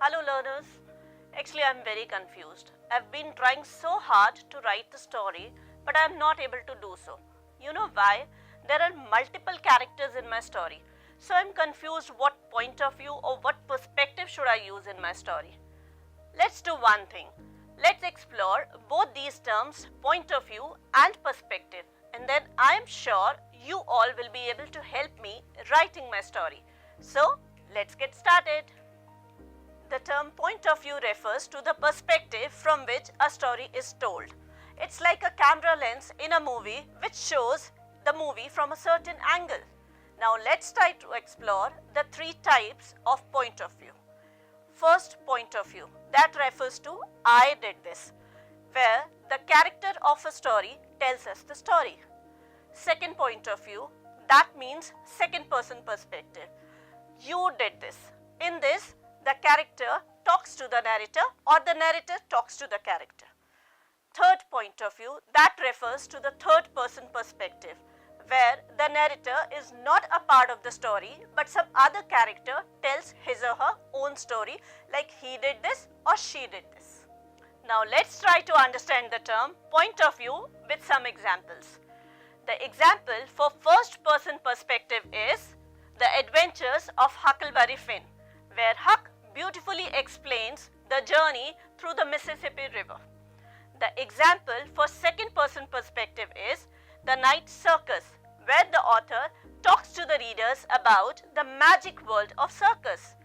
Hello learners. Actually, I'm very confused. I've been trying so hard to write the story, but I'm not able to do so. You know why? There are multiple characters in my story. So I'm confused what point of view or what perspective should I use in my story. Let's do one thing. Let's explore both these terms, point of view and perspective. And then I am sure you all will be able to help me writing my story. So let's get started. The term point of view refers to the perspective from which a story is told. It's like a camera lens in a movie which shows the movie from a certain angle. Now let's try to explore the three types of point of view. First point of view, that refers to I did this, where the character of a story tells us the story. Second point of view, that means second person perspective. You did this. In this, the character talks to the narrator or the narrator talks to the character. Third point of view, that refers to the third person perspective, where the narrator is not a part of the story but some other character tells his or her own story, like he did this or she did this. Now let's try to understand the term point of view with some examples. The example for first person perspective is The Adventures of Huckleberry Finn, where Huck beautifully explains the journey through the Mississippi River. The example for second person perspective is The Night Circus, where the author talks to the readers about the magic world of circus.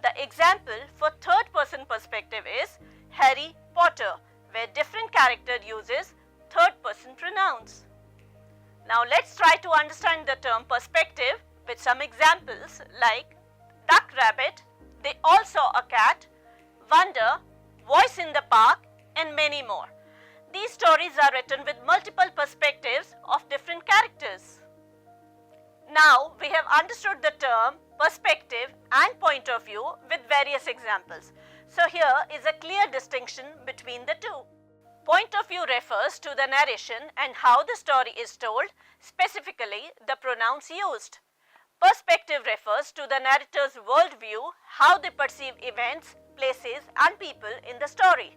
The example for third person perspective is Harry Potter, where different character uses third person pronouns. Now let's try to understand the term perspective with some examples like Duck Rabbit, They All Saw a Cat, Wonder, Voice in the Park, and many more. These stories are written with multiple perspectives of different characters. Now we have understood the term perspective and point of view with various examples. So here is a clear distinction between the two. Point of view refers to the narration and how the story is told, specifically the pronouns used. Perspective refers to the narrator's worldview, how they perceive events, places and people in the story.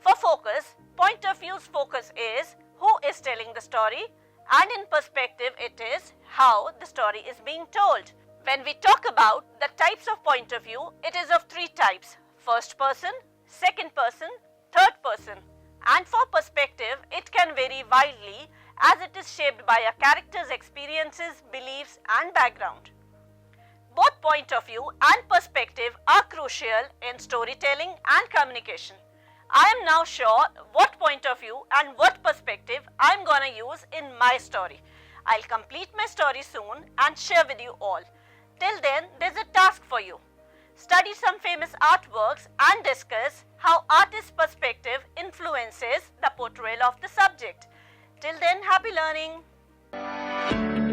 For focus, point of view's focus is who is telling the story, and in perspective it is how the story is being told. When we talk about the types of point of view, it is of three types: first person, second person, third person. And for perspective, it can vary widely as it is shaped by a character's experiences, beliefs and background. Both point of view and perspective are crucial in storytelling and communication. I am now sure what point of view and what perspective I am gonna use in my story. I'll complete my story soon and share with you all. Till then, there's a task for you. Study some famous artworks and discuss how artist's perspective influences the portrayal of the subject. Till then, happy learning!